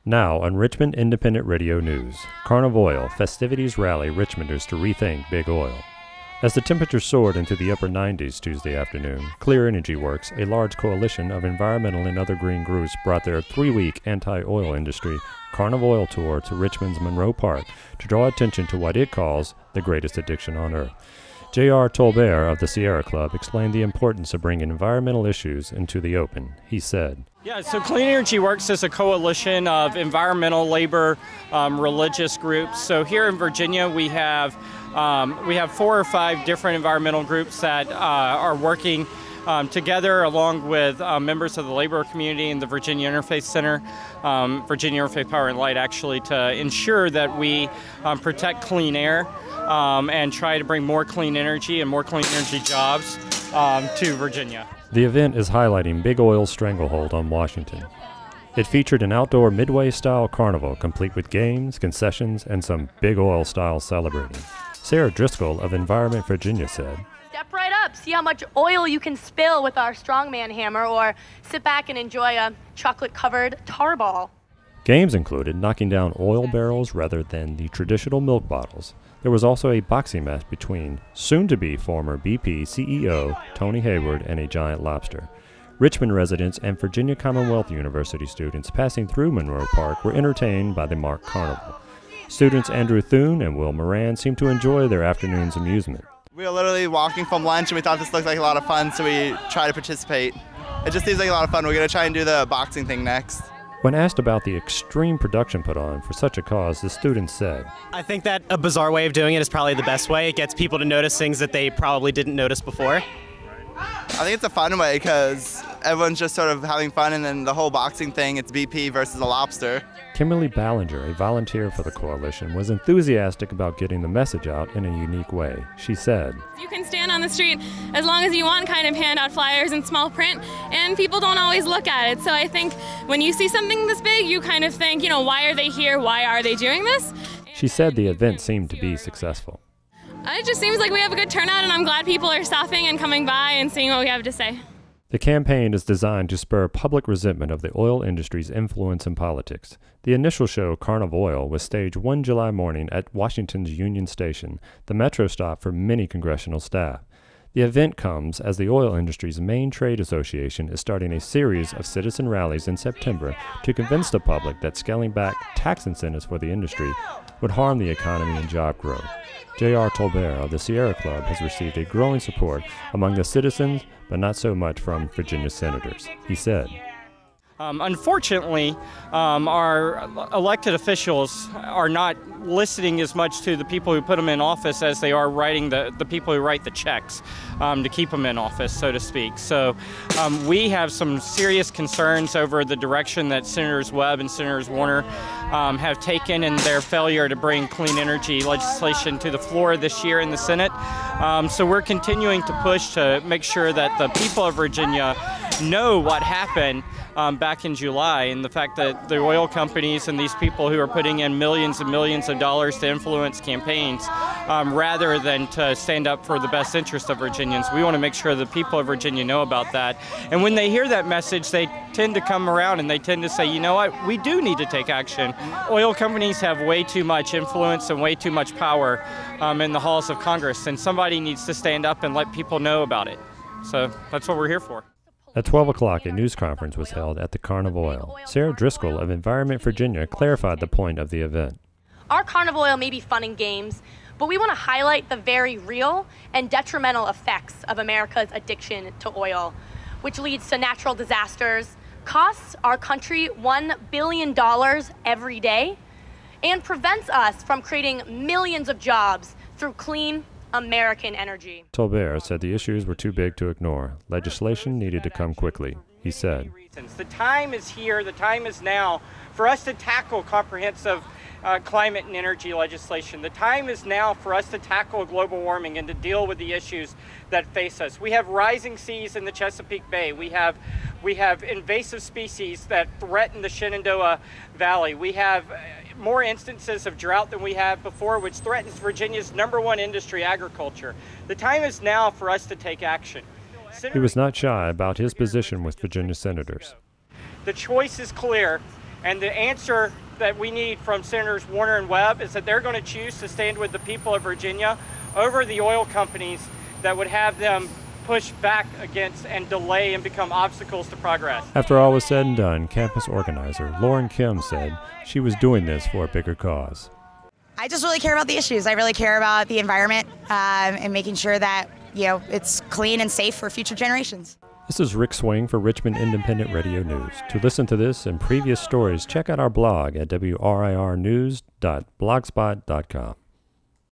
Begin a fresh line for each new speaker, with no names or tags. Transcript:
Now on Richmond Independent Radio News, Carnivoil festivities rally Richmonders to rethink big oil. As the temperature soared into the upper 90s Tuesday afternoon, Clear Energy Works, a large coalition of environmental and other green groups, brought their 3-week anti-oil industry Carnivoil tour to Richmond's Monroe Park to draw attention to what it calls the greatest addiction on earth. J.R. Tolbert of the Sierra Club explained the importance of bringing environmental issues into the open. He said,
Yeah, so Clean Energy Works is a coalition of environmental, labor, religious groups. So here in Virginia, we have 4 or 5 different environmental groups that are working together along with members of the labor community and the Virginia Interfaith Center, Virginia Interfaith Power and Light, actually, to ensure that we protect clean air and try to bring more clean energy and more clean energy jobs to Virginia.
The event is highlighting big oil's stranglehold on Washington. It featured an outdoor Midway-style carnival complete with games, concessions, and some big oil-style celebrating. Sarah Driscoll of Environment Virginia said,
"Step right up, see how much oil you can spill with our strongman hammer, or sit back and enjoy a chocolate-covered tar ball."
Games included knocking down oil barrels rather than the traditional milk bottles. There was also a boxing match between soon-to-be former BP CEO Tony Hayward and a giant lobster. Richmond residents and Virginia Commonwealth University students passing through Monroe Park were entertained by the Mark Carnival. Students Andrew Thune and Will Moran seemed to enjoy their afternoon's amusement.
We were literally walking from lunch and we thought this looked like a lot of fun, so we tried to participate. It just seems like a lot of fun. We're going to try and do the boxing thing next.
When asked about the extreme production put on for such a cause, the students said,
I think that a bizarre way of doing it is probably the best way. It gets people to notice things that they probably didn't notice before.
I think it's a fun way because everyone's just sort of having fun, and then the whole boxing thing, it's BP versus a lobster.
Kimberly Ballinger, a volunteer for the coalition, was enthusiastic about getting the message out in a unique way. She said,
"You can stand on the street as long as you want, kind of hand out flyers in small print, and people don't always look at it. So I think when you see something this big, you kind of think, why are they here? Why are they doing this?"
She said the event seemed to be successful.
It just seems like we have a good turnout, and I'm glad people are stopping and coming by and seeing what we have to say.
The campaign is designed to spur public resentment of the oil industry's influence in politics. The initial show, Carnivoil, was staged one July morning at Washington's Union Station, the metro stop for many congressional staff. The event comes as the oil industry's main trade association is starting a series of citizen rallies in September to convince the public that scaling back tax incentives for the industry would harm the economy and job growth. J.R. Tolbert of the Sierra Club has received a growing support among the citizens, but not so much from Virginia senators. He said,
Unfortunately, our elected officials are not listening as much to the people who put them in office as they are writing the people who write the checks to keep them in office, so to speak. So we have some serious concerns over the direction that Senators Webb and Senators Warner have taken in their failure to bring clean energy legislation to the floor this year in the Senate. So we're continuing to push to make sure that the people of Virginia know what happened back in July, and the fact that the oil companies and these people who are putting in millions and millions of dollars to influence campaigns rather than to stand up for the best interest of Virginians. We want to make sure the people of Virginia know about that. And when they hear that message, they tend to come around and they tend to say, you know what, we do need to take action. Oil companies have way too much influence and way too much power in the halls of Congress, and somebody needs to stand up and let people know about it. So that's what we're here for.
At 12 o'clock, a news conference was held at the Carnivoil. Sarah Driscoll of Environment Virginia clarified the point of the event.
Our Carnivoil may be fun and games, but we want to highlight the very real and detrimental effects of America's addiction to oil, which leads to natural disasters, costs our country $1 billion every day, and prevents us from creating millions of jobs through clean American energy.
Tolbert said the issues were too big to ignore. Legislation needed to come quickly. He said,
The time is here, the time is now for us to tackle comprehensive climate and energy legislation. The time is now for us to tackle global warming and to deal with the issues that face us. We have rising seas in the Chesapeake Bay. We have invasive species that threaten the Shenandoah Valley. We have more instances of drought than we have before, which threatens Virginia's #1 industry, agriculture. The time is now for us to take action.
He was not shy about his position with Virginia senators.
The choice is clear. And the answer that we need from Senators Warner and Webb is that they're going to choose to stand with the people of Virginia over the oil companies that would have them push back against and delay and become obstacles to progress.
After all was said and done, campus organizer Lauren Kim said she was doing this for a bigger cause.
I just really care about the issues. I really care about the environment and making sure that it's clean and safe for future generations.
This is Rick Swing for Richmond Independent Radio News. To listen to this and previous stories, check out our blog at wrirnews.blogspot.com.